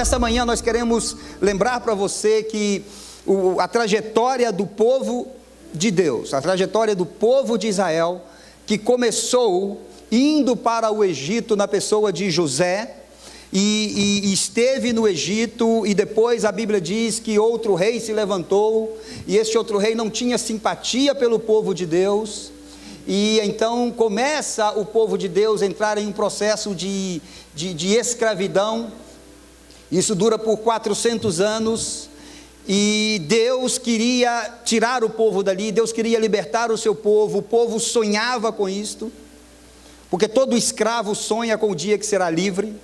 Nessa manhã nós queremos lembrar para você que a trajetória do povo de Deus, a trajetória do povo de Israel, que começou indo para o Egito na pessoa de José, e esteve no Egito, e depois a Bíblia diz que outro rei se levantou, e este outro rei não tinha simpatia pelo povo de Deus, e então começa o povo de Deus a entrar em um processo de escravidão. Isso dura por 400 anos, e Deus queria tirar o povo dali, Deus queria libertar o seu povo, o povo sonhava com isto, porque todo escravo sonha com o dia que será livre,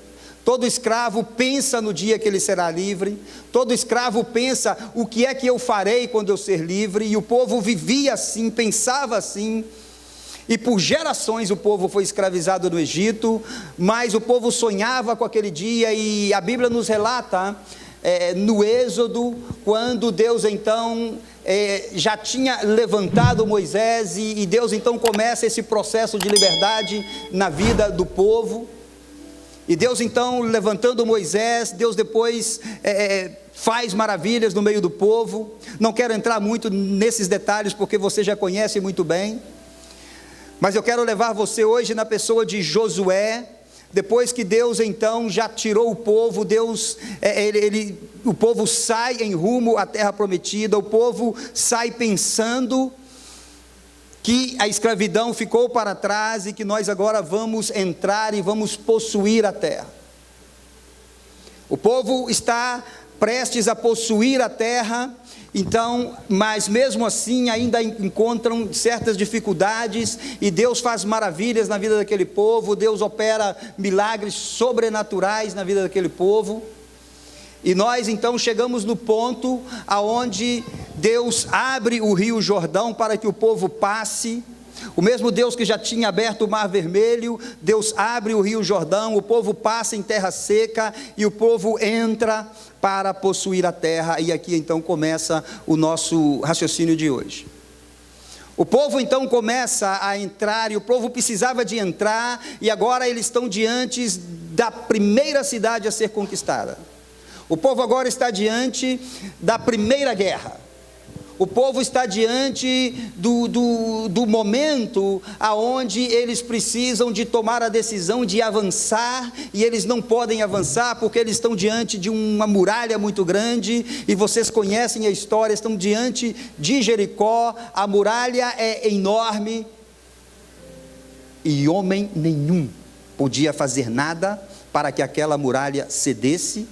todo escravo pensa no dia que ele será livre, todo escravo pensa, o que é que eu farei quando eu ser livre, e o povo vivia assim, pensava assim, e por gerações o povo foi escravizado no Egito, mas o povo sonhava com aquele dia, e a Bíblia nos relata, no Êxodo, quando Deus então já tinha levantado Moisés, e Deus então começa esse processo de liberdade na vida do povo, e Deus então levantando Moisés, Deus depois faz maravilhas no meio do povo. Não quero entrar muito nesses detalhes, porque você já conhece muito bem, mas eu quero levar você hoje na pessoa de Josué. Depois que Deus então já tirou o povo, o povo sai em rumo à terra prometida, o povo sai pensando que a escravidão ficou para trás e que nós agora vamos entrar e vamos possuir a terra. O povo está prestes a possuir a terra, então, mas mesmo assim ainda encontram certas dificuldades, e Deus faz maravilhas na vida daquele povo, Deus opera milagres sobrenaturais na vida daquele povo, e nós então chegamos no ponto aonde Deus abre o rio Jordão para que o povo passe. O mesmo Deus que já tinha aberto o Mar Vermelho, Deus abre o rio Jordão, o povo passa em terra seca, e o povo entra para possuir a terra. E aqui então começa o nosso raciocínio de hoje. O povo então começa a entrar, e o povo precisava de entrar, e agora eles estão diante da primeira cidade a ser conquistada. O povo agora está diante da primeira guerra. O povo está diante do momento aonde eles precisam de tomar a decisão de avançar, e eles não podem avançar porque eles estão diante de uma muralha muito grande, e vocês conhecem a história, estão diante de Jericó, a muralha é enorme, e homem nenhum podia fazer nada para que aquela muralha cedesse.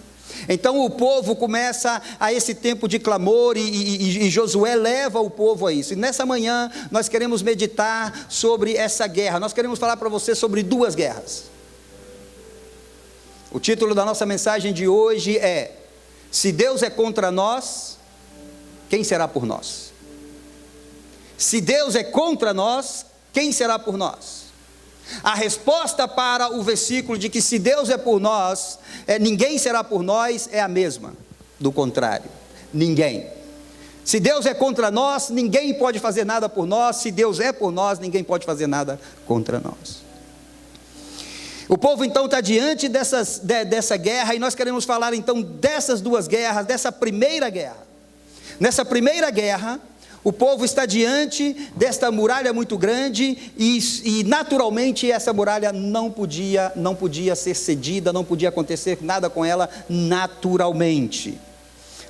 Então o povo começa a esse tempo de clamor, e Josué leva o povo a isso. E nessa manhã nós queremos meditar sobre essa guerra. Nós queremos falar para você sobre duas guerras. O título da nossa mensagem de hoje é: se Deus é contra nós, quem será por nós? Se Deus é contra nós, quem será por nós? A resposta para o versículo de que se Deus é por nós, ninguém será por nós, é a mesma, do contrário, ninguém. Se Deus é contra nós, ninguém pode fazer nada por nós. Se Deus é por nós, ninguém pode fazer nada contra nós. O povo então está diante dessa guerra, e nós queremos falar então dessas duas guerras, dessa primeira guerra. Nessa primeira guerra, o povo está diante desta muralha muito grande, e naturalmente essa muralha não podia ser cedida, não podia acontecer nada com ela naturalmente.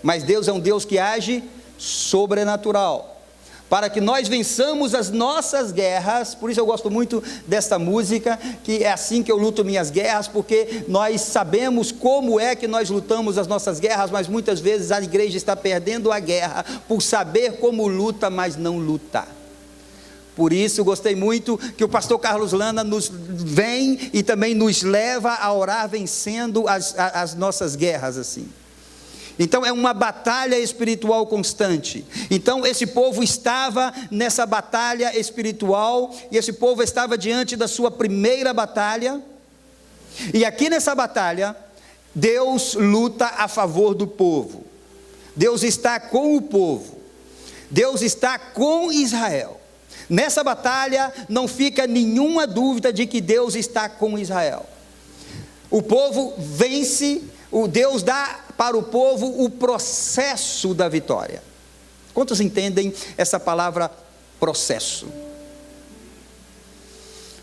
Mas Deus é um Deus que age sobrenatural, para que nós vençamos as nossas guerras. Por isso eu gosto muito desta música, que é assim que eu luto minhas guerras, porque nós sabemos como é que nós lutamos as nossas guerras, mas muitas vezes a igreja está perdendo a guerra por saber como luta, mas não luta. Por isso eu gostei muito que o pastor Carlos Lana nos vem e também nos leva a orar vencendo as nossas guerras assim. Então é uma batalha espiritual constante. Então esse povo estava nessa batalha espiritual, e esse povo estava diante da sua primeira batalha, e aqui nessa batalha, Deus luta a favor do povo. Deus está com o povo, Deus está com Israel. Nessa batalha não fica nenhuma dúvida de que Deus está com Israel. O povo vence, Deus dá para o povo o processo da vitória. Quantos entendem essa palavra processo?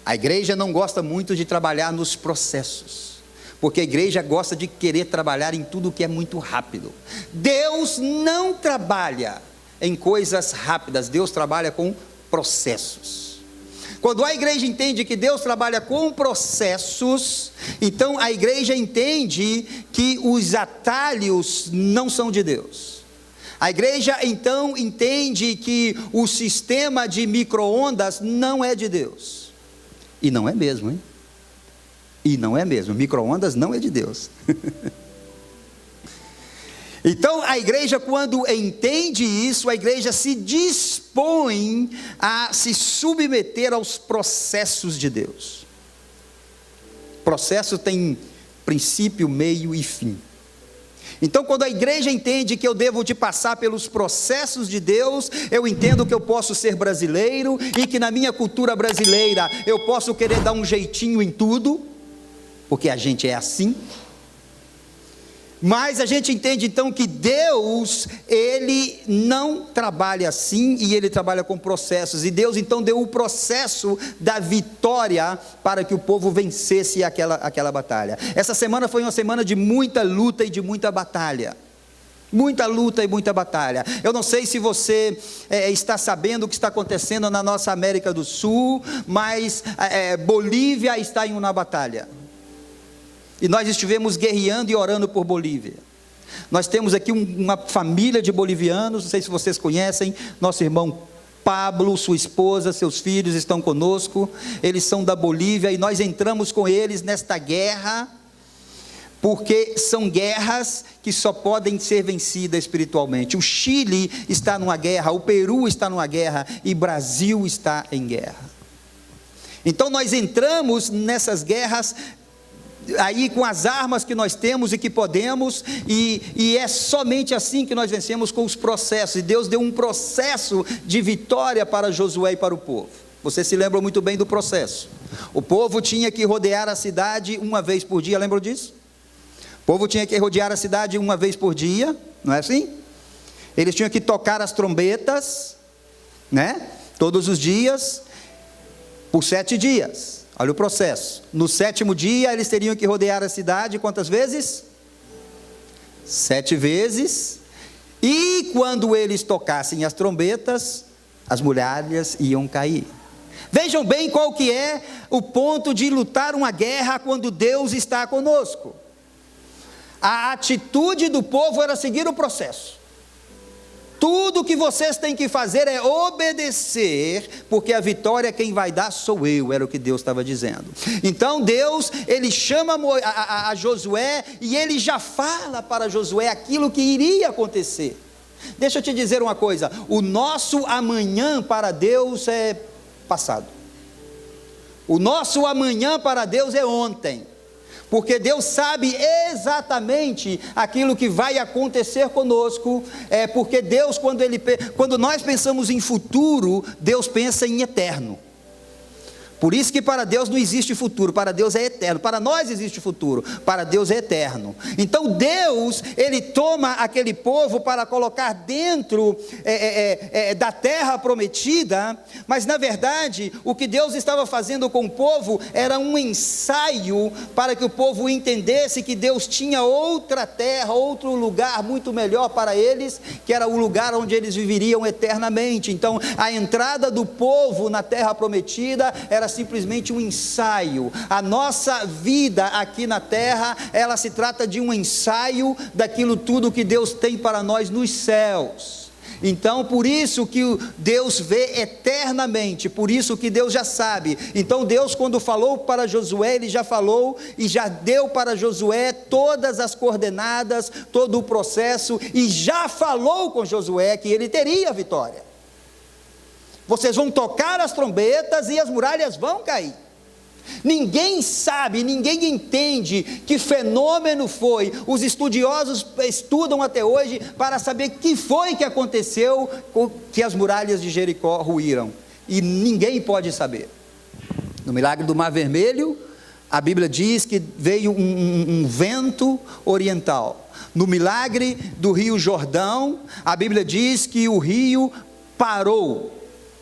A igreja não gosta muito de trabalhar nos processos, porque a igreja gosta de querer trabalhar em tudo que é muito rápido. Deus não trabalha em coisas rápidas, Deus trabalha com processos. Quando a igreja entende que Deus trabalha com processos, então a igreja entende que os atalhos não são de Deus. A igreja então entende que o sistema de micro-ondas não é de Deus. E não é mesmo, hein? E não é mesmo, micro-ondas não é de Deus. Então a igreja, quando entende isso, a igreja se dispõe a se submeter aos processos de Deus. Processo tem princípio, meio e fim. Então, quando a igreja entende que eu devo de passar pelos processos de Deus, eu entendo que eu posso ser brasileiro e que na minha cultura brasileira eu posso querer dar um jeitinho em tudo, porque a gente é assim. Mas a gente entende então que Deus, Ele não trabalha assim, e Ele trabalha com processos, e Deus então deu o processo da vitória para que o povo vencesse aquela batalha. Essa semana foi uma semana de muita luta e de muita batalha. Muita luta e muita batalha. Eu não sei se você está sabendo o que está acontecendo na nossa América do Sul, mas Bolívia está em uma batalha. E nós estivemos guerreando e orando por Bolívia. Nós temos aqui uma família de bolivianos, não sei se vocês conhecem, nosso irmão Pablo, sua esposa, seus filhos estão conosco, eles são da Bolívia, e nós entramos com eles nesta guerra, porque são guerras que só podem ser vencidas espiritualmente. O Chile está numa guerra, o Peru está numa guerra, e Brasil está em guerra. Então nós entramos nessas guerras aí com as armas que nós temos e que podemos, e é somente assim que nós vencemos, com os processos. E Deus deu um processo de vitória para Josué e para o povo. Você se lembra muito bem do processo. O povo tinha que rodear a cidade uma vez por dia, lembram disso? O povo tinha que rodear a cidade uma vez por dia, não é assim? Eles tinham que tocar as trombetas, né? Todos os dias, por 7 dias. Olha o processo. No 7º dia eles teriam que rodear a cidade quantas vezes? 7 vezes. E quando eles tocassem as trombetas, as muralhas iam cair. Vejam bem qual que é o ponto de lutar uma guerra quando Deus está conosco. A atitude do povo era seguir o processo. Tudo que vocês têm que fazer é obedecer, porque a vitória quem vai dar sou eu, era o que Deus estava dizendo. Então Deus, Ele chama a Josué, e Ele já fala para Josué aquilo que iria acontecer. Deixa eu te dizer uma coisa, o nosso amanhã para Deus é passado. O nosso amanhã para Deus é ontem. Porque Deus sabe exatamente aquilo que vai acontecer conosco, porque Deus, quando nós pensamos em futuro, Deus pensa em eterno. Por isso que para Deus não existe futuro, para Deus é eterno. Para nós existe futuro, para Deus é eterno. Então Deus, Ele toma aquele povo para colocar dentro da terra prometida, mas na verdade, o que Deus estava fazendo com o povo, era um ensaio, para que o povo entendesse que Deus tinha outra terra, outro lugar muito melhor para eles, que era o lugar onde eles viveriam eternamente. Então a entrada do povo na terra prometida, era simplesmente um ensaio. A nossa vida aqui na terra, ela se trata de um ensaio daquilo tudo que Deus tem para nós nos céus. Então por isso que Deus vê eternamente, por isso que Deus já sabe. Então Deus, quando falou para Josué, Ele já falou e já deu para Josué todas as coordenadas, todo o processo, e já falou com Josué que ele teria a vitória. Vocês vão tocar as trombetas e as muralhas vão cair. Ninguém sabe, ninguém entende que fenômeno foi. Os estudiosos estudam até hoje para saber que foi que aconteceu que as muralhas de Jericó ruíram. E ninguém pode saber. No milagre do Mar Vermelho, a Bíblia diz que veio um vento oriental. No milagre do rio Jordão, a Bíblia diz que o rio parou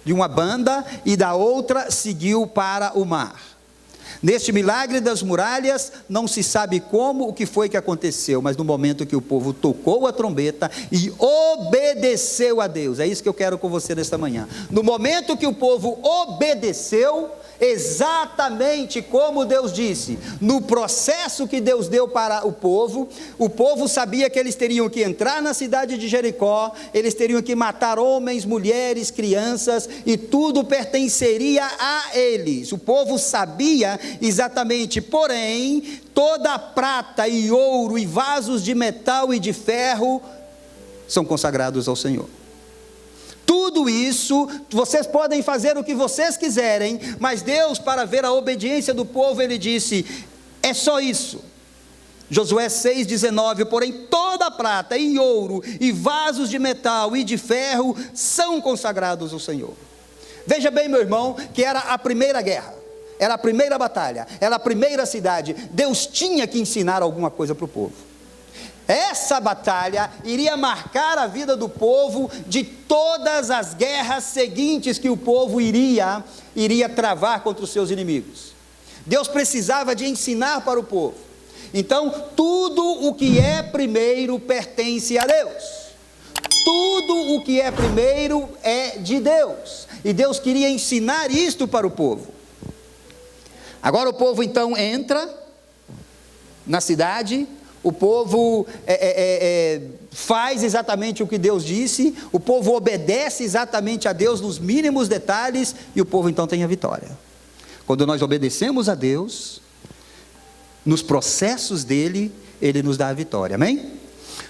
de uma banda e da outra seguiu para o mar. Neste milagre das muralhas, não se sabe como, o que foi que aconteceu, mas no momento que o povo tocou a trombeta e obedeceu a Deus, é isso que eu quero com você nesta manhã. No momento que o povo obedeceu, exatamente como Deus disse, no processo que Deus deu para o povo sabia que eles teriam que entrar na cidade de Jericó, eles teriam que matar homens, mulheres, crianças, e tudo pertenceria a eles. O povo sabia exatamente, porém, toda a prata e ouro e vasos de metal e de ferro são consagrados ao Senhor. Tudo isso, vocês podem fazer o que vocês quiserem, mas Deus, para ver a obediência do povo, Ele disse, é só isso. Josué 6,19, porém toda a prata e ouro, e vasos de metal e de ferro, são consagrados ao Senhor. Veja bem, meu irmão, que era a primeira guerra, era a primeira batalha, era a primeira cidade. Deus tinha que ensinar alguma coisa para o povo. Essa batalha iria marcar a vida do povo de todas as guerras seguintes que o povo iria travar contra os seus inimigos. Deus precisava de ensinar para o povo. Então, tudo o que é primeiro pertence a Deus. Tudo o que é primeiro é de Deus. E Deus queria ensinar isto para o povo. Agora o povo então entra na cidade. O povo faz exatamente o que Deus disse, o povo obedece exatamente a Deus nos mínimos detalhes, e o povo então tem a vitória. Quando nós obedecemos a Deus, nos processos dele, ele nos dá a vitória, amém?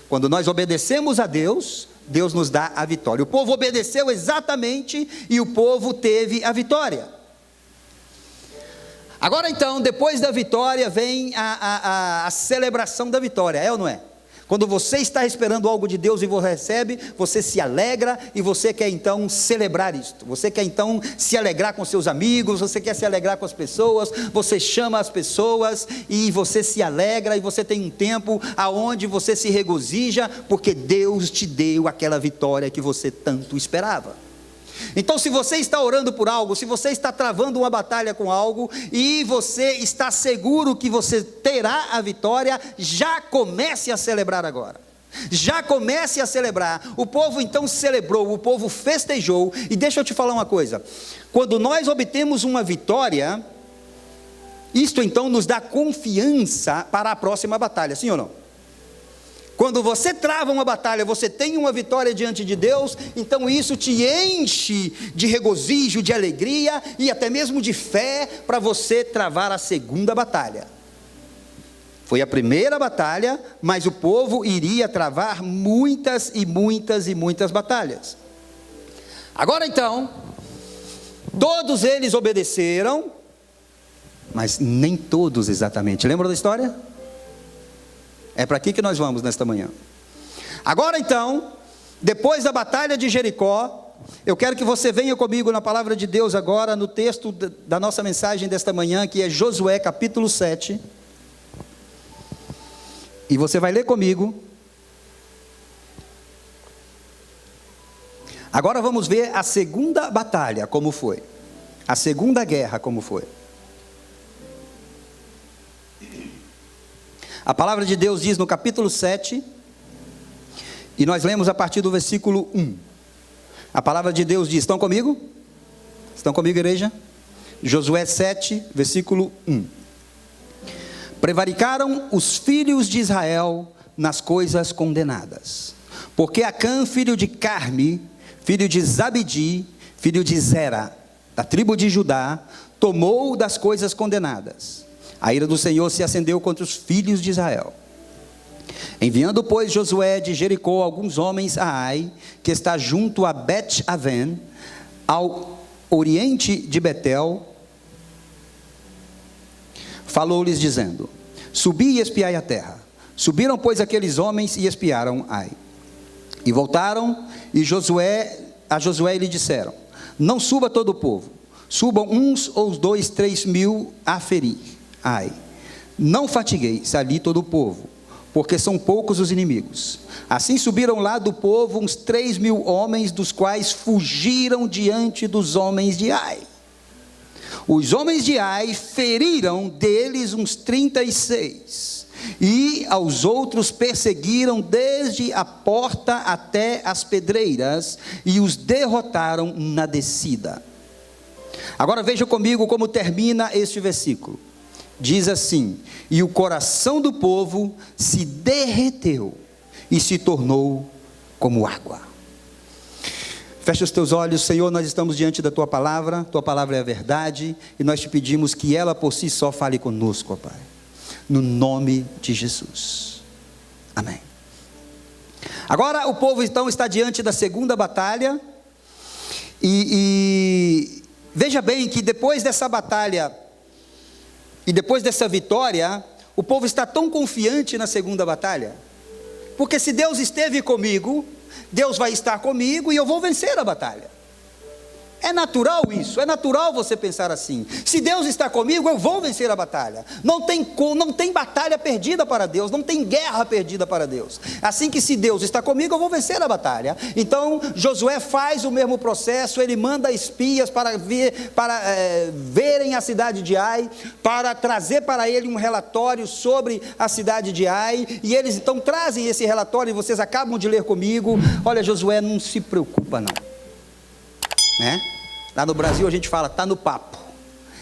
Quando nós obedecemos a Deus, Deus nos dá a vitória. O povo obedeceu exatamente e o povo teve a vitória. Agora então, depois da vitória, vem a celebração da vitória, é ou não é? Quando você está esperando algo de Deus e você recebe, você se alegra e você quer então celebrar isto. Você quer então se alegrar com seus amigos, você quer se alegrar com as pessoas, você chama as pessoas e você se alegra, e você tem um tempo aonde você se regozija, porque Deus te deu aquela vitória que você tanto esperava. Então, se você está orando por algo, se você está travando uma batalha com algo, e você está seguro que você terá a vitória, já comece a celebrar agora. Já comece a celebrar. O povo então celebrou, o povo festejou. E deixa eu te falar uma coisa, quando nós obtemos uma vitória, isto então nos dá confiança para a próxima batalha, sim ou não? Quando você trava uma batalha, você tem uma vitória diante de Deus, então isso te enche de regozijo, de alegria e até mesmo de fé para você travar a segunda batalha. Foi a primeira batalha, mas o povo iria travar muitas e muitas e muitas batalhas. Agora então, todos eles obedeceram, mas nem todos exatamente. Lembra da história? É para aqui que nós vamos nesta manhã. Agora então, depois da batalha de Jericó, eu quero que você venha comigo na palavra de Deus agora, no texto da nossa mensagem desta manhã, que é Josué capítulo 7. E você vai ler comigo. Agora vamos ver a segunda batalha, como foi. A segunda guerra, como foi. A palavra de Deus diz no capítulo 7, e nós lemos a partir do versículo 1. A palavra de Deus diz, estão comigo? Estão comigo, igreja? Josué 7, versículo 1. Prevaricaram os filhos de Israel nas coisas condenadas, porque Acã, filho de Carme, filho de Zabdi, filho de Zera, da tribo de Judá, tomou das coisas condenadas. A ira do Senhor se acendeu contra os filhos de Israel. Enviando, pois, Josué de Jericó alguns homens a Ai, que está junto a Bet-Aven, ao oriente de Betel, falou-lhes dizendo, subi e espiai a terra. Subiram, pois, aqueles homens e espiaram Ai. E voltaram, e a Josué lhe disseram, não suba todo o povo, subam uns ou 2, 3 mil a ferir. Ai, não fatigueis ali todo o povo, porque são poucos os inimigos. Assim subiram lá do povo uns 3.000 homens, dos quais fugiram diante dos homens de Ai. Os homens de Ai feriram deles uns 36, e aos outros perseguiram desde a porta até as pedreiras, e os derrotaram na descida. Agora veja comigo como termina este versículo. Diz assim: e o coração do povo se derreteu e se tornou como água. Fecha os teus olhos. Senhor, nós estamos diante da Tua palavra é a verdade, e nós te pedimos que ela por si só fale conosco, ó Pai, no nome de Jesus, amém. Agora o povo então está diante da segunda batalha, e veja bem que depois dessa batalha, e depois dessa vitória, o povo está tão confiante na segunda batalha, porque se Deus esteve comigo, Deus vai estar comigo e eu vou vencer a batalha. É natural isso, é natural você pensar assim. Se Deus está comigo, eu vou vencer a batalha. Não tem batalha perdida para Deus, não tem guerra perdida para Deus. Assim que se Deus está comigo, eu vou vencer a batalha. Então Josué faz o mesmo processo, ele manda espias para verem a cidade de Ai, para trazer para ele um relatório sobre a cidade de Ai, e eles então trazem esse relatório, e vocês acabam de ler comigo. Olha, Josué, não se preocupa não, né? Lá no Brasil a gente fala, está no papo.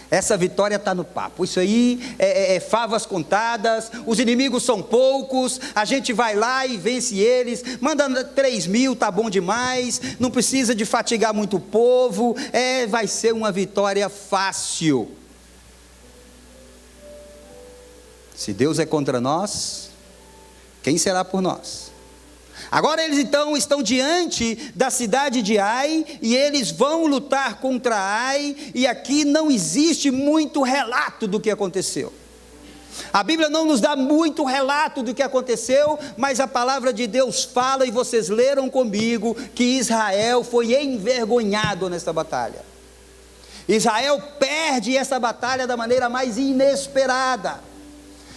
Essa vitória está no papo. Isso aí é favas contadas. Os inimigos são poucos. A gente vai lá e vence eles. Manda 3.000, tá bom demais. Não precisa de fatigar muito o povo. Vai ser uma vitória fácil. Se Deus é contra nós, quem será por nós? Agora eles então estão diante da cidade de Ai, e eles vão lutar contra Ai, e aqui não existe muito relato do que aconteceu. A Bíblia não nos dá muito relato do que aconteceu, mas a palavra de Deus fala, e vocês leram comigo, que Israel foi envergonhado nesta batalha. Israel perde essa batalha da maneira mais inesperada.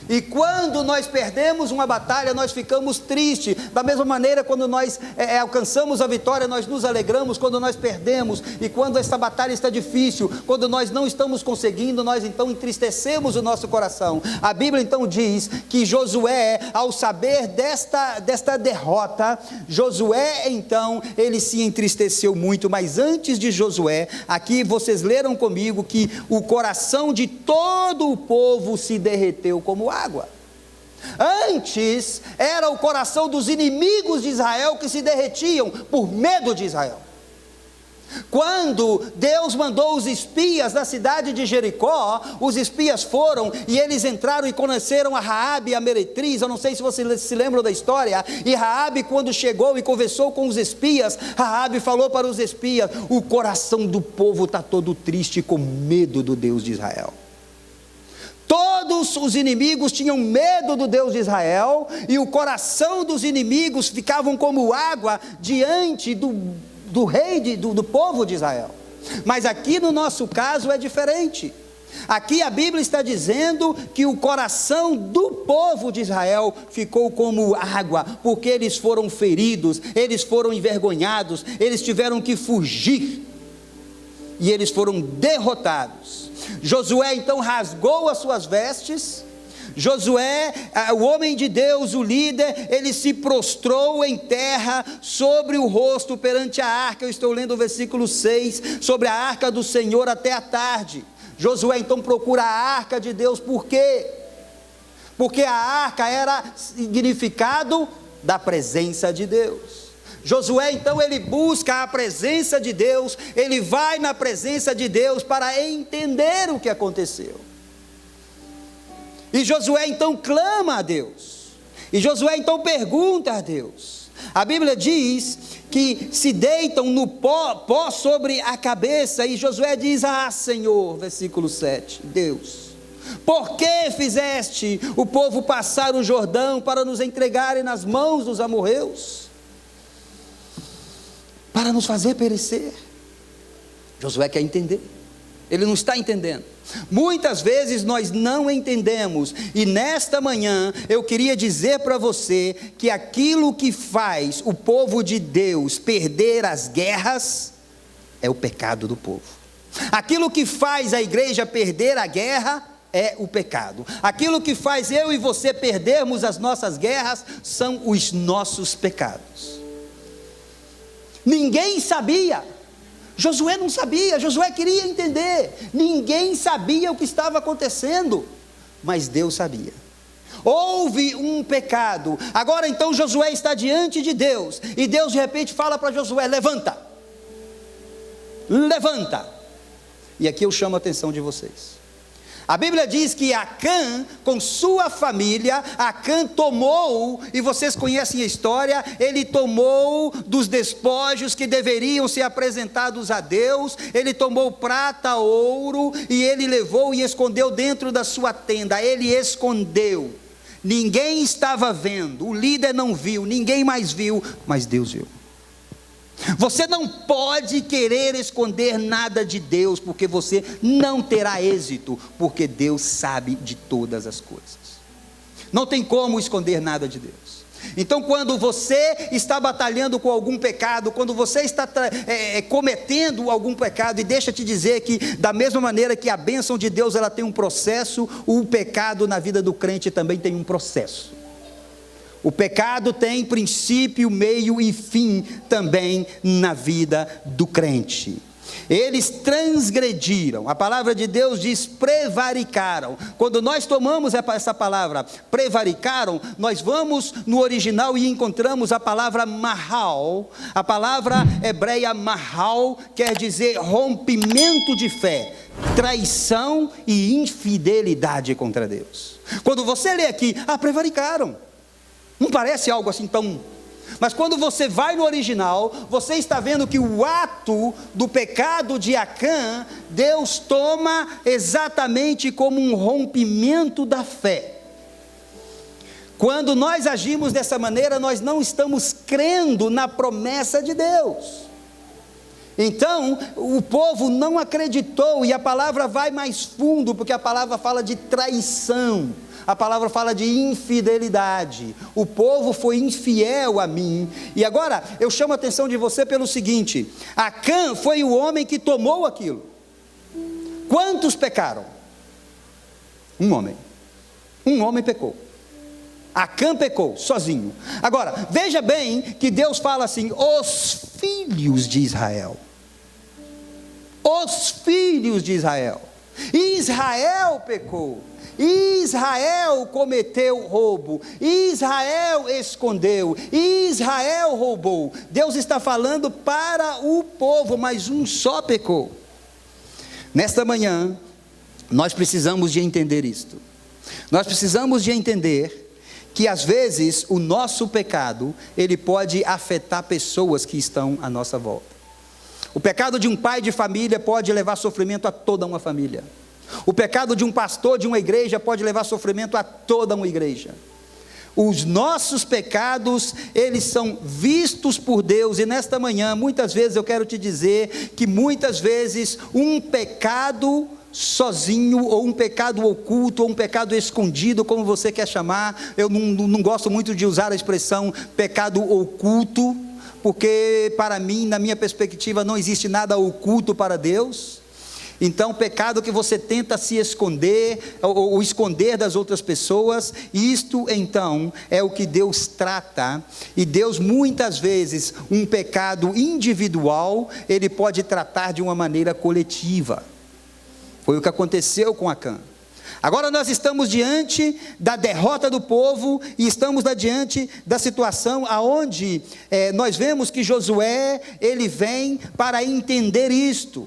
E quando nós perdemos uma batalha, nós ficamos tristes. Da mesma maneira, quando nós alcançamos a vitória, nós nos alegramos. Quando nós perdemos, e quando essa batalha está difícil, quando nós não estamos conseguindo, nós então entristecemos o nosso coração. A Bíblia então diz que Josué, ao saber desta derrota, Josué então, ele se entristeceu muito. Mas antes de Josué, aqui vocês leram comigo que o coração de todo o povo se derreteu como água. Antes era o coração dos inimigos de Israel que se derretiam por medo de Israel. Quando Deus mandou os espias da cidade de Jericó, os espias foram e eles entraram e conheceram a Raabe, a meretriz. Eu não sei se vocês se lembram da história. E Raabe, quando chegou e conversou com os espias, Raabe falou para os espias: o coração do povo está todo triste com medo do Deus de Israel. Todos os inimigos tinham medo do Deus de Israel, e o coração dos inimigos ficavam como água diante do rei, do povo de Israel. Mas aqui no nosso caso é diferente. Aqui a Bíblia está dizendo que o coração do povo de Israel ficou como água, porque eles foram feridos, eles foram envergonhados, eles tiveram que fugir, e eles foram derrotados. Josué então rasgou as suas vestes. Josué, o homem de Deus, o líder, ele se prostrou em terra sobre o rosto perante a arca. Eu estou lendo o versículo 6, sobre a arca do Senhor até a tarde. Josué então procura a arca de Deus. Por quê? Porque a arca era significado da presença de Deus. Josué então ele busca a presença de Deus, ele vai na presença de Deus para entender o que aconteceu. E Josué então clama a Deus, e Josué então pergunta a Deus. A Bíblia diz que se deitam no pó sobre a cabeça, e Josué diz: ah, Senhor, versículo 7, Deus, por que fizeste o povo passar o Jordão para nos entregarem nas mãos dos amorreus? Para nos fazer perecer. Josué quer entender. Ele não está entendendo. Muitas vezes nós não entendemos, e nesta manhã eu queria dizer para você que aquilo que faz o povo de Deus perder as guerras é o pecado do povo. Aquilo que faz a igreja perder a guerra é o pecado. Aquilo que faz eu e você perdermos as nossas guerras são os nossos pecados. Ninguém sabia. Josué não sabia, Josué queria entender, ninguém sabia o que estava acontecendo, mas Deus sabia. Houve um pecado, agora então Josué está diante de Deus, e Deus de repente fala para Josué: levanta, levanta. E aqui eu chamo a atenção de vocês. A Bíblia diz que Acã, com sua família, Acã tomou, e vocês conhecem a história, ele tomou dos despojos que deveriam ser apresentados a Deus, ele tomou prata, ouro, e ele levou e escondeu dentro da sua tenda, ele escondeu, ninguém estava vendo, o líder não viu, ninguém mais viu, mas Deus viu. Você não pode querer esconder nada de Deus, porque você não terá êxito, porque Deus sabe de todas as coisas. Não tem como esconder nada de Deus. Então, quando você está batalhando com algum pecado, quando você está cometendo algum pecado, e deixa eu te dizer que da mesma maneira que a bênção de Deus ela tem um processo, o pecado na vida do crente também tem um processo. O pecado tem princípio, meio e fim também na vida do crente. Eles transgrediram, a palavra de Deus diz prevaricaram. Quando nós tomamos essa palavra prevaricaram, nós vamos no original e encontramos a palavra mahal. A palavra hebreia mahal quer dizer rompimento de fé, traição e infidelidade contra Deus. Quando você lê aqui, prevaricaram, não parece algo assim tão... Mas quando você vai no original, você está vendo que o ato do pecado de Acã, Deus toma exatamente como um rompimento da fé. Quando nós agimos dessa maneira, nós não estamos crendo na promessa de Deus. Então, o povo não acreditou, e a palavra vai mais fundo, porque a palavra fala de traição. A palavra fala de infidelidade. O povo foi infiel a mim. E agora eu chamo a atenção de você pelo seguinte: Acã foi o homem que tomou aquilo. Quantos pecaram? Um homem pecou. Acã pecou sozinho. Agora veja bem que Deus fala assim: os filhos de Israel. Os filhos de Israel. Israel pecou. Israel cometeu roubo, Israel escondeu, Israel roubou. Deus está falando para o povo, mas um só pecou. Nesta manhã, nós precisamos de entender isto. Nós precisamos de entender que às vezes o nosso pecado, ele pode afetar pessoas que estão à nossa volta. O pecado de um pai de família pode levar sofrimento a toda uma família. O pecado de um pastor de uma igreja pode levar sofrimento a toda uma igreja. Os nossos pecados, eles são vistos por Deus, e nesta manhã, muitas vezes eu quero te dizer, que muitas vezes um pecado sozinho, ou um pecado oculto, ou um pecado escondido, como você quer chamar, eu não gosto muito de usar a expressão pecado oculto, porque para mim, na minha perspectiva, não existe nada oculto para Deus. Então, pecado que você tenta se esconder, ou esconder das outras pessoas, isto então é o que Deus trata. E Deus muitas vezes, um pecado individual, Ele pode tratar de uma maneira coletiva. Foi o que aconteceu com Acã. Agora nós estamos diante da derrota do povo, e estamos diante da situação aonde nós vemos que Josué, ele vem para entender isto.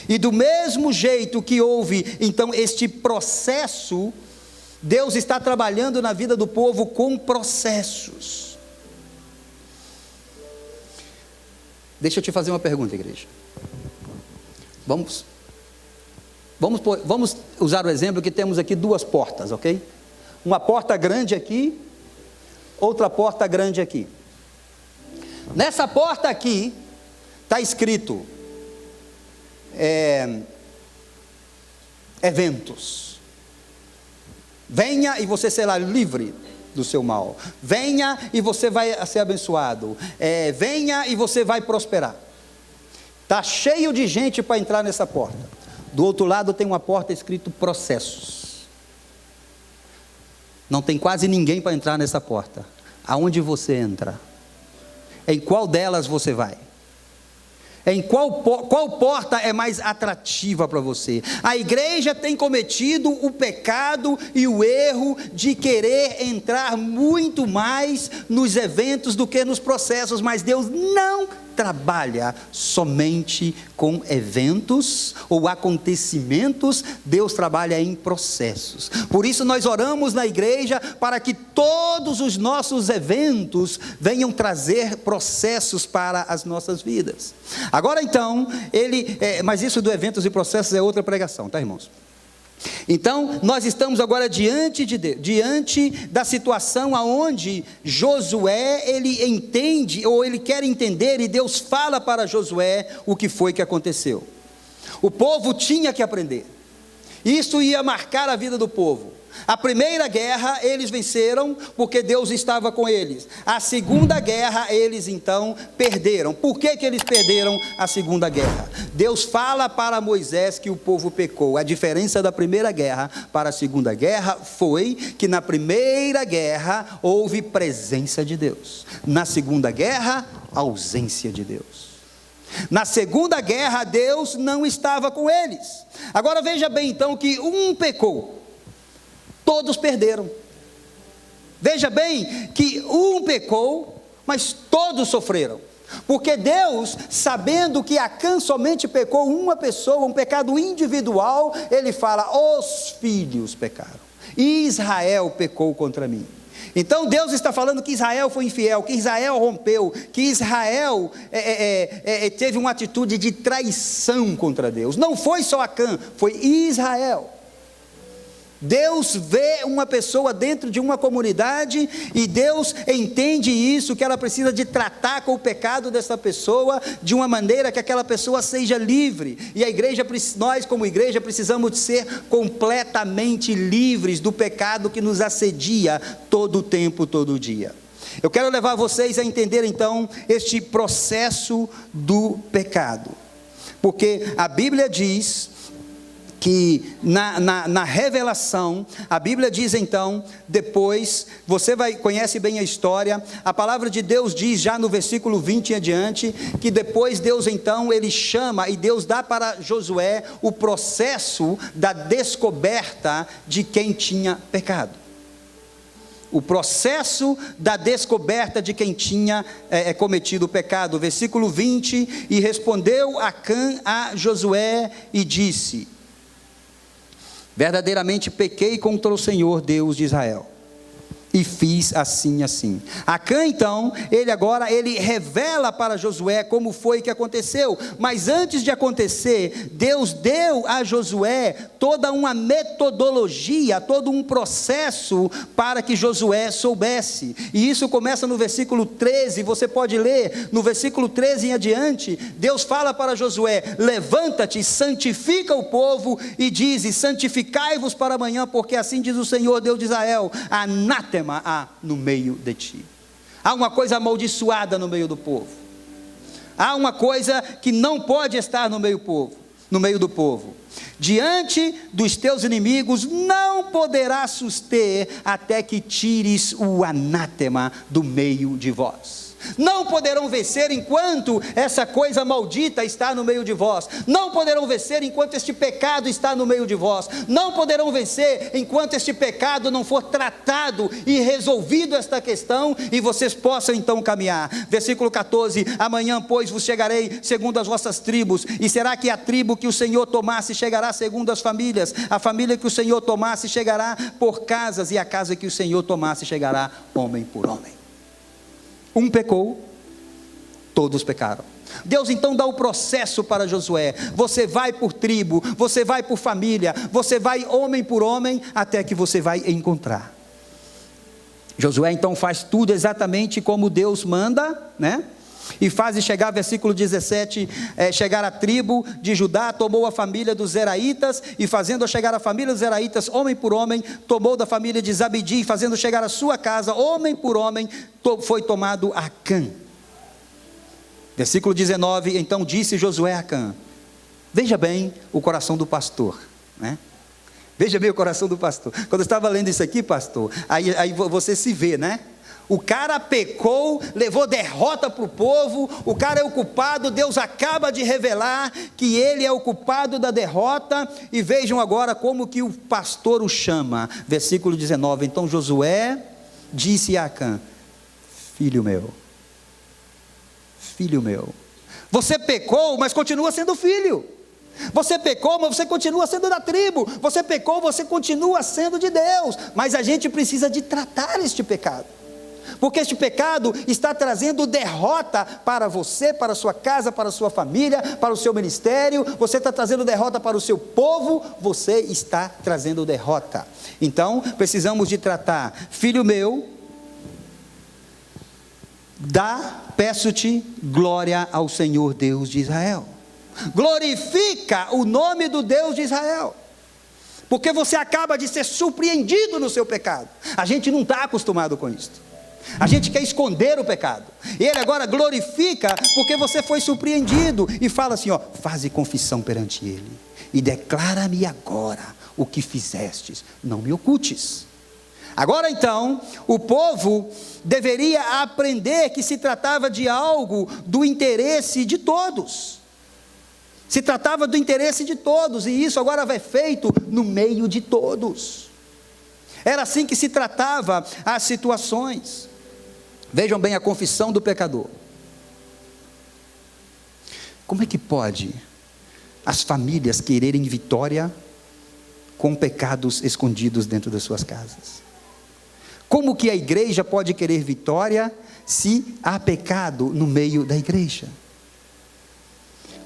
E do mesmo jeito que houve, então, este processo, Deus está trabalhando na vida do povo com processos. Deixa eu te fazer uma pergunta, igreja. Vamos usar o exemplo que temos aqui duas portas, ok? Uma porta grande aqui, outra porta grande aqui. Nessa porta aqui, está escrito... eventos. Venha e você será livre do seu mal. Venha e você vai ser abençoado. Venha e você vai prosperar. Está cheio de gente para entrar nessa porta. Do outro lado tem uma porta escrito processos. Não tem quase ninguém para entrar nessa porta. Aonde você entra? Em qual delas você vai? Em qual porta é mais atrativa para você? A igreja tem cometido o pecado e o erro de querer entrar muito mais nos eventos do que nos processos, mas Deus não trabalha somente com eventos ou acontecimentos, Deus trabalha em processos. Por isso nós oramos na igreja para que todos os nossos eventos venham trazer processos para as nossas vidas. Agora então, mas isso do eventos e processos é outra pregação, tá, irmãos? Então, nós estamos agora diante da situação aonde Josué, ele entende, ou ele quer entender, e Deus fala para Josué o que foi que aconteceu. O povo tinha que aprender. Isso ia marcar a vida do povo. A primeira guerra eles venceram porque Deus estava com eles. A segunda guerra eles então perderam. Por que eles perderam a segunda guerra? Deus fala para Moisés que o povo pecou. A diferença da primeira guerra para a segunda guerra foi que na primeira guerra houve presença de Deus. Na segunda guerra, ausência de Deus. Na segunda guerra Deus não estava com eles. Agora veja bem então que um pecou. Todos perderam. Veja bem que um pecou, mas todos sofreram. Porque Deus, sabendo que Acã somente pecou uma pessoa, um pecado individual, Ele fala, os filhos pecaram. Israel pecou contra mim. Então Deus está falando que Israel foi infiel, que Israel rompeu, que Israel teve uma atitude de traição contra Deus. Não foi só Acã, foi Israel. Deus vê uma pessoa dentro de uma comunidade e Deus entende isso, que ela precisa de tratar com o pecado dessa pessoa de uma maneira que aquela pessoa seja livre. E nós como igreja precisamos de ser completamente livres do pecado que nos assedia todo o tempo, todo dia. Eu quero levar vocês a entender então este processo do pecado, porque a Bíblia diz que na revelação, a Bíblia diz então, depois, conhece bem a história, a palavra de Deus diz já no versículo 20 em adiante, que depois Deus então, Ele chama e Deus dá para Josué o processo da descoberta de quem tinha pecado. O processo da descoberta de quem tinha cometido o pecado. Versículo 20, e respondeu Acã a Josué e disse: verdadeiramente pequei contra o Senhor Deus de Israel, e fiz assim, assim. Acã então, ele revela para Josué como foi que aconteceu, mas antes de acontecer, Deus deu a Josué toda uma metodologia, todo um processo para que Josué soubesse, e isso começa no versículo 13, você pode ler, no versículo 13 em adiante, Deus fala para Josué: levanta-te, santifica o povo, e diz: santificai-vos para amanhã, porque assim diz o Senhor Deus de Israel, anátema há no meio de ti. Há uma coisa amaldiçoada no meio do povo. Há uma coisa que não pode estar no meio do povo. Diante dos teus inimigos não poderás suster até que tires o anátema do meio de vós. Não poderão vencer enquanto essa coisa maldita está no meio de vós. Não poderão vencer enquanto este pecado está no meio de vós. Não poderão vencer enquanto este pecado não for tratado e resolvido esta questão, e vocês possam então caminhar. Versículo 14: amanhã pois vos chegarei segundo as vossas tribos, e será que a tribo que o Senhor tomasse chegará segundo as famílias, a família que o Senhor tomasse chegará por casas, e a casa que o Senhor tomasse chegará homem por homem. Um pecou, todos pecaram. Deus então dá o processo para Josué: você vai por tribo, você vai por família, você vai homem por homem, até que você vai encontrar. Josué então faz tudo exatamente como Deus manda, né? e faze chegar, versículo 17, chegar a tribo de Judá, tomou a família dos Zeraitas, e fazendo chegar a família dos Zeraitas, homem por homem, tomou da família de Zabdi, fazendo chegar a sua casa, homem por homem, foi tomado Acã. Versículo 19, então disse Josué a Acã, veja bem o coração do pastor, né? Veja bem o coração do pastor. Quando eu estava lendo isso aqui, pastor, aí você se vê, né? O cara pecou, levou derrota para o povo, o cara é o culpado, Deus acaba de revelar que ele é o culpado da derrota, e vejam agora como que o pastor o chama, versículo 19, então Josué disse a Acã, filho meu, você pecou, mas continua sendo filho, você pecou, mas você continua sendo da tribo, você pecou, você continua sendo de Deus, mas a gente precisa de tratar este pecado, porque este pecado está trazendo derrota para você, para a sua casa, para a sua família, para o seu ministério, você está trazendo derrota para o seu povo, você está trazendo derrota. Então, precisamos de tratar, filho meu, peço-te glória ao Senhor Deus de Israel. Glorifica o nome do Deus de Israel, porque você acaba de ser surpreendido no seu pecado. A gente não está acostumado com isso, a gente quer esconder o pecado. Ele agora glorifica porque você foi surpreendido, e fala assim, ó, faze confissão perante ele, e declara-me agora o que fizestes, não me ocultes. Agora então, o povo deveria aprender que se tratava de algo do interesse de todos. Se tratava do interesse de todos, e isso agora vai feito no meio de todos. Era assim que se tratava as situações. Vejam bem a confissão do pecador. Como é que pode as famílias quererem vitória com pecados escondidos dentro das suas casas? Como que a igreja pode querer vitória se há pecado no meio da igreja?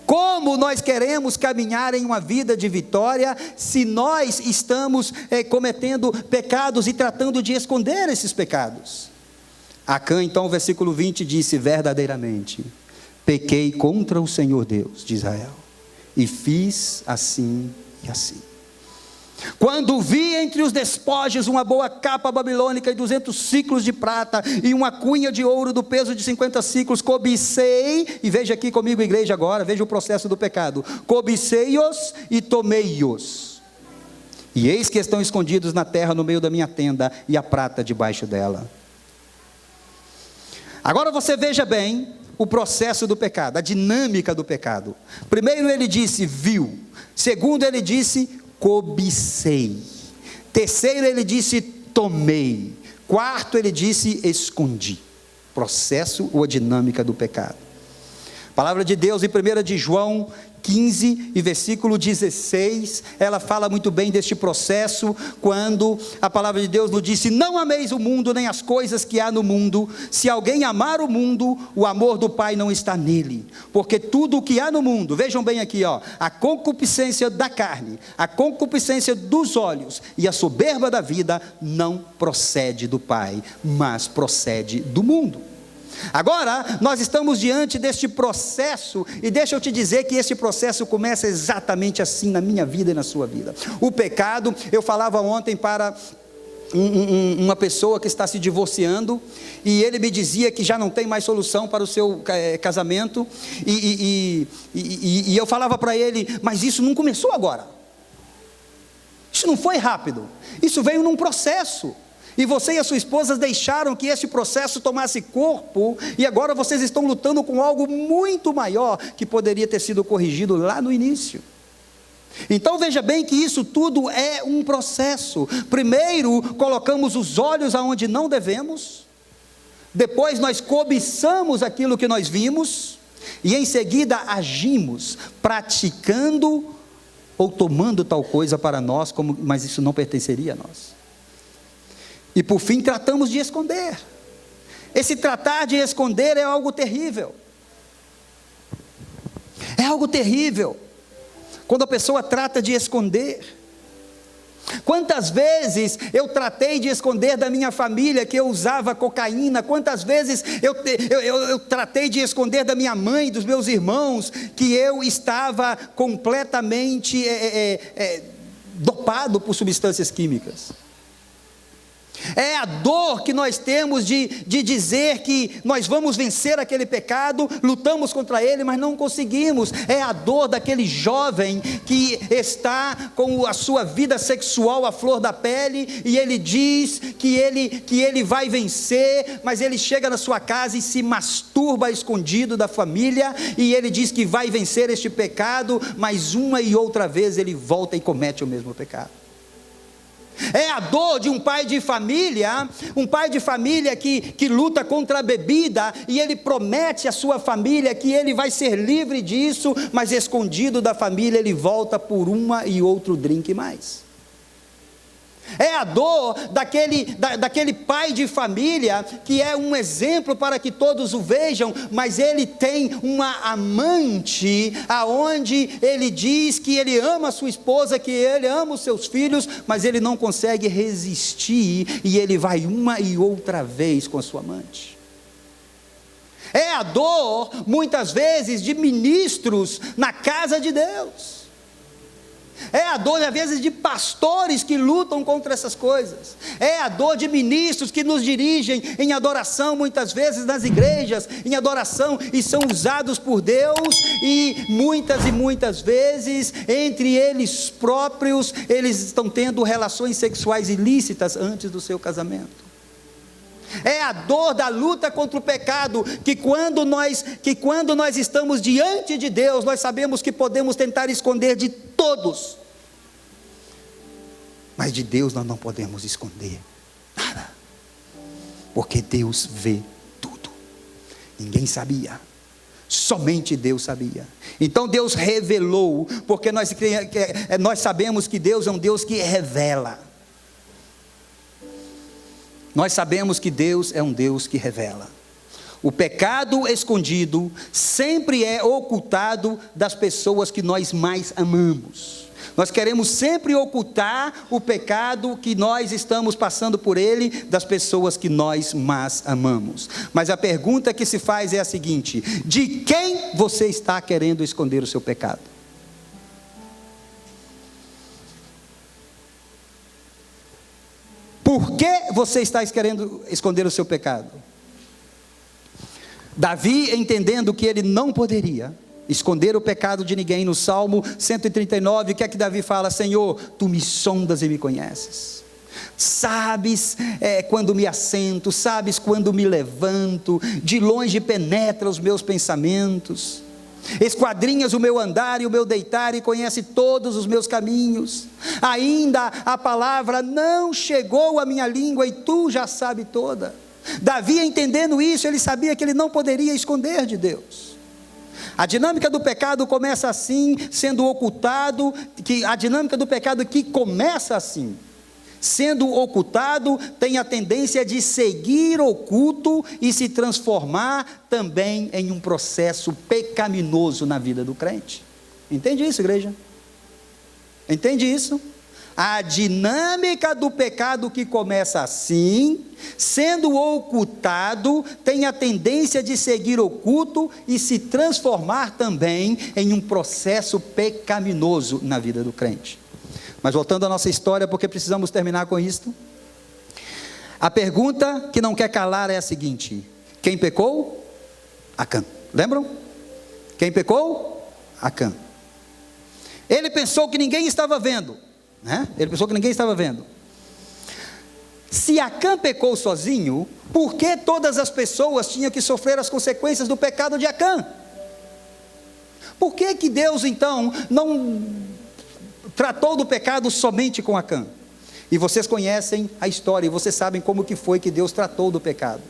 Como nós queremos caminhar em uma vida de vitória se nós estamos cometendo pecados e tratando de esconder esses pecados? Acã, então, versículo 20 disse, verdadeiramente, pequei contra o Senhor Deus de Israel, e fiz assim e assim. Quando vi entre os despojos uma boa capa babilônica e 200 ciclos de prata e uma cunha de ouro do peso de 50 ciclos, cobicei, e veja aqui comigo igreja agora, veja o processo do pecado, cobicei-os e tomei-os, e eis que estão escondidos na terra no meio da minha tenda, e a prata debaixo dela. Agora você veja bem o processo do pecado, a dinâmica do pecado. Primeiro ele disse viu, segundo ele disse cobicei, terceiro ele disse tomei, quarto ele disse escondi. Processo ou a dinâmica do pecado. A palavra de Deus em 1 de João 15 e versículo 16, ela fala muito bem deste processo, quando a palavra de Deus nos disse, não ameis o mundo, nem as coisas que há no mundo, se alguém amar o mundo, o amor do Pai não está nele, porque tudo o que há no mundo, vejam bem aqui, ó, a concupiscência da carne, a concupiscência dos olhos, e a soberba da vida, não procede do Pai, mas procede do mundo. Agora, nós estamos diante deste processo, e deixa eu te dizer que esse processo começa exatamente assim na minha vida e na sua vida. O pecado, eu falava ontem para uma pessoa que está se divorciando, e ele me dizia que já não tem mais solução para o seu casamento, e eu falava para ele, mas isso não começou agora, isso não foi rápido, isso veio num processo. E você e a sua esposa deixaram que esse processo tomasse corpo, e agora vocês estão lutando com algo muito maior, que poderia ter sido corrigido lá no início. Então veja bem que isso tudo é um processo. Primeiro colocamos os olhos aonde não devemos, depois nós cobiçamos aquilo que nós vimos, e em seguida agimos, praticando ou tomando tal coisa para nós, mas isso não pertenceria a nós. E por fim tratamos de esconder. Esse tratar de esconder é algo terrível. É algo terrível quando a pessoa trata de esconder. Quantas vezes eu tratei de esconder da minha família que eu usava cocaína? Quantas vezes eu tratei de esconder da minha mãe, dos meus irmãos, que eu estava completamente dopado por substâncias químicas? É a dor que nós temos de dizer que nós vamos vencer aquele pecado, lutamos contra ele, mas não conseguimos. É a dor daquele jovem que está com a sua vida sexual à flor da pele, e ele diz que ele vai vencer, mas ele chega na sua casa e se masturba escondido da família, e ele diz que vai vencer este pecado, mas uma e outra vez ele volta e comete o mesmo pecado. É a dor de um pai de família que luta contra a bebida, e ele promete à sua família que ele vai ser livre disso, mas escondido da família ele volta por uma e outro drink mais. É a dor daquele pai de família que é um exemplo para que todos o vejam, mas ele tem uma amante, aonde ele diz que ele ama a sua esposa, que ele ama os seus filhos, mas ele não consegue resistir, e ele vai uma e outra vez com a sua amante. É a dor, muitas vezes, de ministros na casa de Deus. É a dor, às vezes, de pastores que lutam contra essas coisas. É a dor de ministros que nos dirigem em adoração, muitas vezes nas igrejas, em adoração, e são usados por Deus, e muitas vezes, entre eles próprios, eles estão tendo relações sexuais ilícitas antes do seu casamento. É a dor da luta contra o pecado, que quando nós estamos diante de Deus, nós sabemos que podemos tentar esconder de todos, mas de Deus nós não podemos esconder nada, porque Deus vê tudo. Ninguém sabia, somente Deus sabia. Então Deus revelou, porque nós sabemos que Deus é um Deus que revela. Nós sabemos que Deus é um Deus que revela. O pecado escondido sempre é ocultado das pessoas que nós mais amamos. Nós queremos sempre ocultar o pecado que nós estamos passando por ele, das pessoas que nós mais amamos. Mas a pergunta que se faz é a seguinte: de quem você está querendo esconder o seu pecado? Por que você está querendo esconder o seu pecado? Davi, entendendo que ele não poderia esconder o pecado de ninguém, no Salmo 139, o que é que Davi fala? Senhor, tu me sondas e me conheces. Sabes quando me assento, sabes quando me levanto, de longe penetra os meus pensamentos. Esquadrinhas o meu andar e o meu deitar, e conhece todos os meus caminhos. Ainda a palavra não chegou à minha língua, e tu já sabe toda. Davi, entendendo isso, ele sabia que ele não poderia esconder de Deus. A dinâmica do pecado começa assim, sendo ocultado, a dinâmica do pecado que começa assim, sendo ocultado, tem a tendência de seguir oculto e se transformar também em um processo pecaminoso na vida do crente. Entende isso, igreja? Entende isso? A dinâmica do pecado que começa assim, sendo ocultado, tem a tendência de seguir oculto e se transformar também em um processo pecaminoso na vida do crente. Mas voltando à nossa história, porque precisamos terminar com isto. A pergunta que não quer calar é a seguinte: quem pecou? Acã. Lembram? Quem pecou? Acã. Ele pensou que ninguém estava vendo, né? Ele pensou que ninguém estava vendo. Se Acã pecou sozinho, por que todas as pessoas tinham que sofrer as consequências do pecado de Acã? Por que Deus então não tratou do pecado somente com Acã? E vocês conhecem a história, e vocês sabem como que foi que Deus tratou do pecado.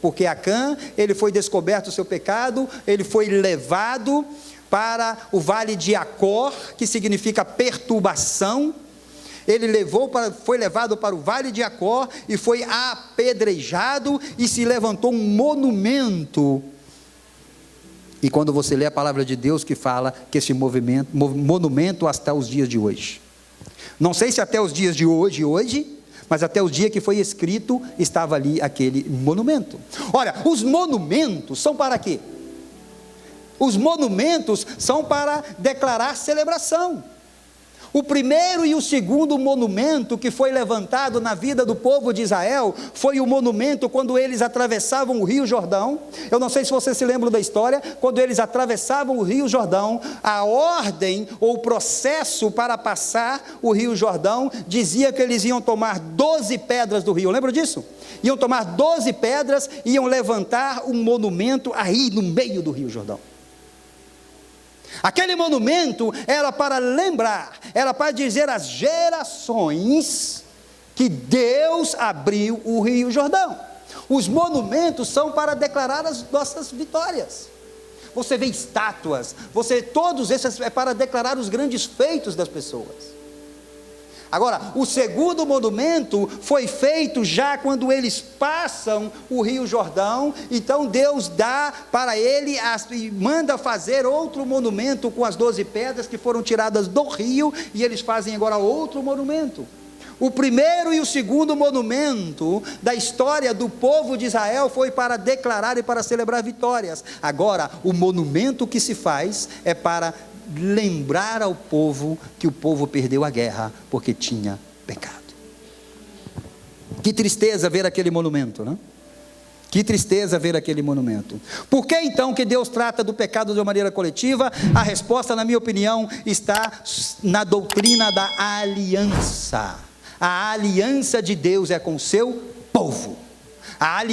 Porque Acã, ele foi descoberto o seu pecado, ele foi levado para o vale de Acor, que significa perturbação. Foi levado para o vale de Acor e foi apedrejado, e se levantou um monumento. E quando você lê a palavra de Deus, que fala que esse monumento está os dias de hoje. Não sei se até os dias de hoje, mas até o dia que foi escrito, estava ali aquele monumento. Olha, os monumentos são para quê? Os monumentos são para declarar celebração. O primeiro e o segundo monumento que foi levantado na vida do povo de Israel foi o monumento quando eles atravessavam o Rio Jordão. Eu não sei se você se lembra da história. Quando eles atravessavam o Rio Jordão, a ordem ou o processo para passar o Rio Jordão dizia que eles iam tomar 12 pedras do rio. Lembra disso? Iam tomar 12 pedras e iam levantar um monumento aí no meio do Rio Jordão. Aquele monumento era para lembrar, era para dizer às gerações que Deus abriu o Rio Jordão. Os monumentos são para declarar as nossas vitórias. Você vê estátuas, todos esses é para declarar os grandes feitos das pessoas. Agora, o segundo monumento foi feito já quando eles passam o Rio Jordão. Então Deus dá para ele e manda fazer outro monumento com as 12 pedras que foram tiradas do rio, e eles fazem agora outro monumento. O primeiro e o segundo monumento da história do povo de Israel foi para declarar e para celebrar vitórias. Agora, o monumento que se faz é para lembrar ao povo que o povo perdeu a guerra porque tinha pecado. Que tristeza ver aquele monumento, né? Que tristeza ver aquele monumento. Por que então que Deus trata do pecado de uma maneira coletiva? A resposta, na minha opinião, está na doutrina da aliança. A aliança de Deus é com o seu povo. A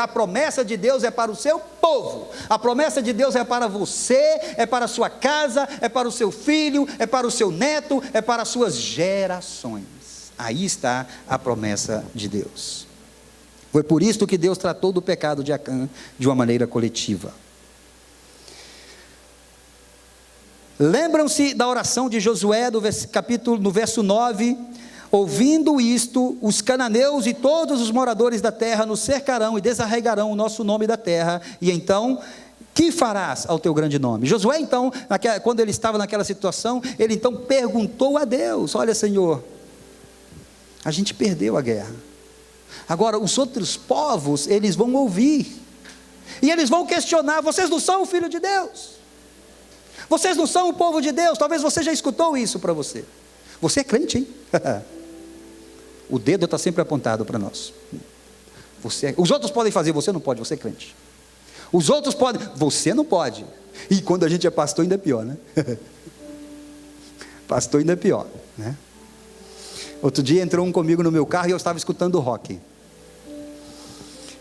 promessa de Deus é para o seu povo. A promessa de Deus é para você, é para a sua casa, é para o seu filho, é para o seu neto, é para as suas gerações. Aí está a promessa de Deus. Foi por isso que Deus tratou do pecado de Acã de uma maneira coletiva. Lembram-se da oração de Josué, no verso 9... Ouvindo isto, os cananeus e todos os moradores da terra nos cercarão e desarraigarão o nosso nome da terra, e então, que farás ao teu grande nome? Josué então, quando ele estava naquela situação, ele então perguntou a Deus: olha, Senhor, a gente perdeu a guerra, agora os outros povos, eles vão ouvir, e eles vão questionar: vocês não são o filho de Deus? Vocês não são o povo de Deus? Talvez você já escutou isso para você. Você é crente, hein? O dedo está sempre apontado para nós. Os outros podem fazer, você não pode, você é crente. Os outros podem, você não pode. E quando a gente é pastor ainda é pior, né? Pastor ainda é pior, né? Outro dia entrou um comigo no meu carro e eu estava escutando rock.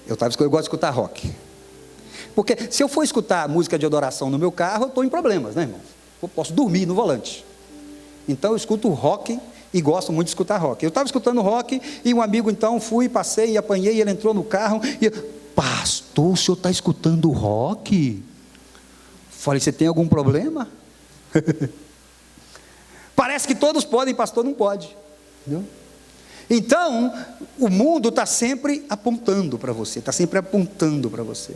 Eu gosto de escutar rock. Porque se eu for escutar música de adoração no meu carro, eu estou em problemas, né, irmão? Eu posso dormir no volante. Então eu escuto rock e gosto muito de escutar rock. Eu estava escutando rock e um amigo então passei e apanhei, ele entrou no carro e pastor, o senhor está escutando rock? Falei, você tem algum problema? Parece que todos podem, pastor não pode. Entendeu? Então, o mundo está sempre apontando para você, está sempre apontando para você.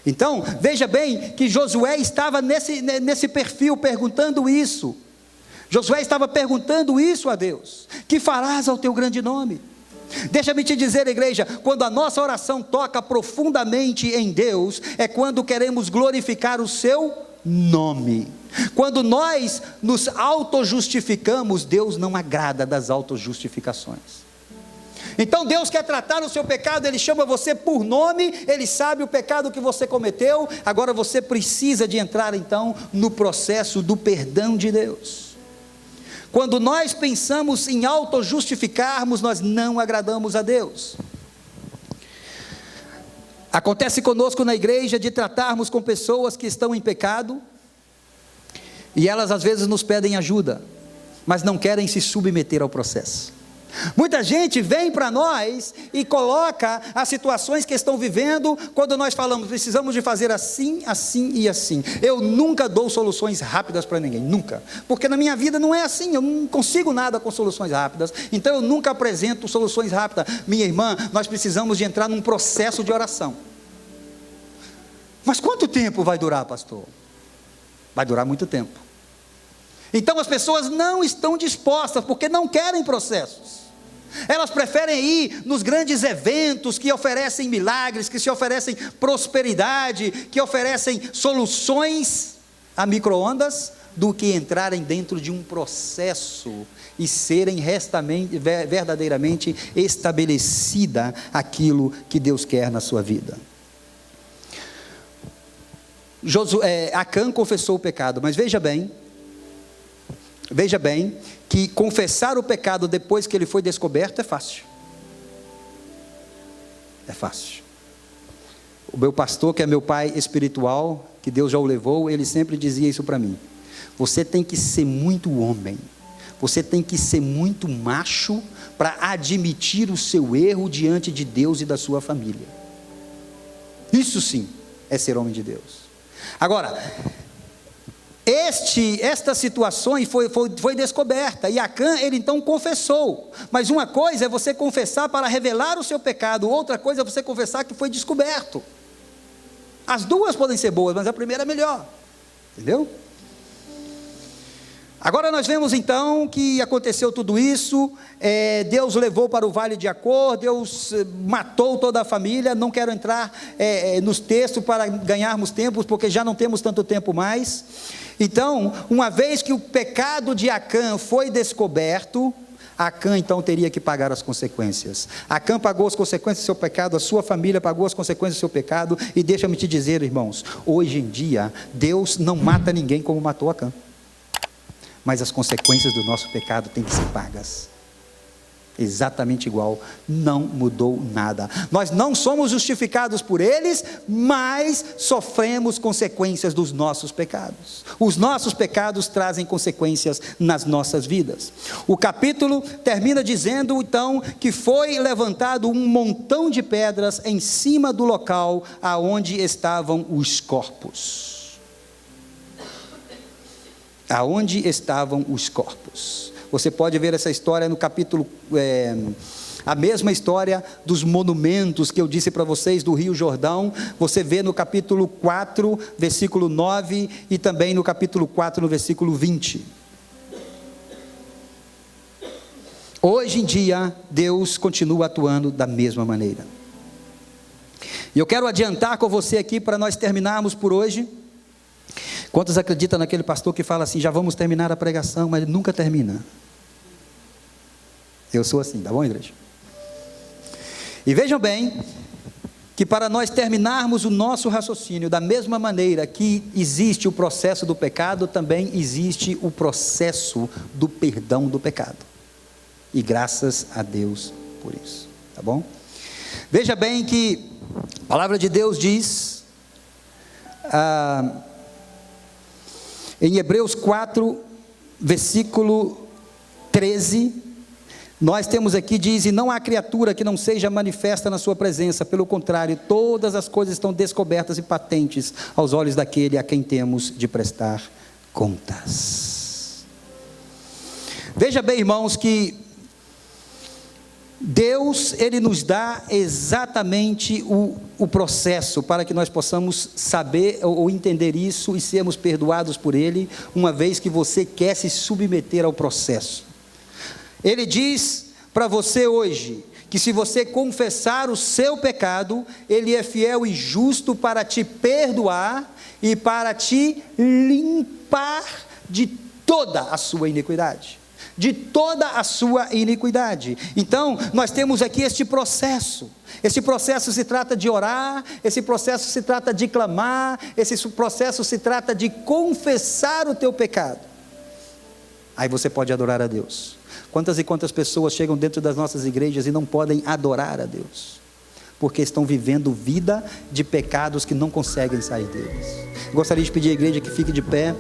Então, veja bem que Josué estava nesse perfil perguntando isso. Josué estava perguntando isso a Deus: que farás ao teu grande nome? Deixa-me te dizer, igreja, quando a nossa oração toca profundamente em Deus, é quando queremos glorificar o seu nome. Quando nós nos autojustificamos, Deus não agrada das autojustificações. Então Deus quer tratar o seu pecado, Ele chama você por nome, Ele sabe o pecado que você cometeu, agora você precisa de entrar então no processo do perdão de Deus. Quando nós pensamos em auto-justificarmos, nós não agradamos a Deus. Acontece conosco na igreja de tratarmos com pessoas que estão em pecado, e elas às vezes nos pedem ajuda, mas não querem se submeter ao processo. Muita gente vem para nós e coloca as situações que estão vivendo, quando nós falamos, precisamos de fazer assim, assim e assim. Eu nunca dou soluções rápidas para ninguém, nunca, porque na minha vida não é assim, eu não consigo nada com soluções rápidas, então eu nunca apresento soluções rápidas. Minha irmã, nós precisamos de entrar num processo de oração. Mas quanto tempo vai durar, pastor? Vai durar muito tempo. Então as pessoas não estão dispostas, porque não querem processos. Elas preferem ir nos grandes eventos que oferecem milagres, que se oferecem prosperidade, que oferecem soluções a micro-ondas, do que entrarem dentro de um processo e serem verdadeiramente estabelecida aquilo que Deus quer na sua vida. Acã confessou o pecado, mas veja bem que confessar o pecado depois que ele foi descoberto é fácil. É fácil. O meu pastor, que é meu pai espiritual, que Deus já o levou, ele sempre dizia isso para mim: você tem que ser muito homem, você tem que ser muito macho para admitir o seu erro diante de Deus e da sua família. Isso sim é ser homem de Deus. Agora, esta situação foi descoberta, e Acã, ele então confessou. Mas uma coisa é você confessar para revelar o seu pecado, outra coisa é você confessar que foi descoberto. As duas podem ser boas, mas a primeira é melhor, entendeu? Agora nós vemos então que aconteceu tudo isso, Deus levou para o vale de Acor, Deus matou toda a família. Não quero entrar nos textos para ganharmos tempo, porque já não temos tanto tempo mais. Então, uma vez que o pecado de Acã foi descoberto, Acã então teria que pagar as consequências. Acã pagou as consequências do seu pecado, a sua família pagou as consequências do seu pecado. E deixa-me te dizer, irmãos, hoje em dia Deus não mata ninguém como matou Acã, mas as consequências do nosso pecado têm que ser pagas. Exatamente igual, não mudou nada. Nós não somos justificados por eles, mas sofremos consequências dos nossos pecados. Os nossos pecados trazem consequências nas nossas vidas. O capítulo termina dizendo então que foi levantado um montão de pedras em cima do local aonde estavam os corpos. Aonde estavam os corpos? Você pode ver essa história no capítulo, a mesma história dos monumentos que eu disse para vocês do Rio Jordão. Você vê no capítulo 4, versículo 9, e também no capítulo 4, no versículo 20. Hoje em dia, Deus continua atuando da mesma maneira. E eu quero adiantar com você aqui, para nós terminarmos por hoje. Quantos acreditam naquele pastor que fala assim: já vamos terminar a pregação, mas ele nunca termina? Eu sou assim, tá bom, igreja? E vejam bem, que para nós terminarmos o nosso raciocínio, da mesma maneira que existe o processo do pecado, também existe o processo do perdão do pecado. E graças a Deus por isso, tá bom? Veja bem que a palavra de Deus diz, em Hebreus 4, versículo 13, nós temos aqui, diz: e não há criatura que não seja manifesta na sua presença, pelo contrário, todas as coisas estão descobertas e patentes aos olhos daquele a quem temos de prestar contas. Veja bem, irmãos, que Deus, Ele nos dá exatamente o processo para que nós possamos saber ou entender isso e sermos perdoados por Ele, uma vez que você quer se submeter ao processo. Ele diz para você hoje, que se você confessar o seu pecado, Ele é fiel e justo para te perdoar e para te limpar de toda a sua iniquidade. De toda a sua iniquidade. Então, nós temos aqui este processo. Esse processo se trata de orar, esse processo se trata de clamar, esse processo se trata de confessar o teu pecado. Aí você pode adorar a Deus. Quantas e quantas pessoas chegam dentro das nossas igrejas e não podem adorar a Deus? Porque estão vivendo vida de pecados que não conseguem sair deles. Gostaria de pedir à igreja que fique de pé.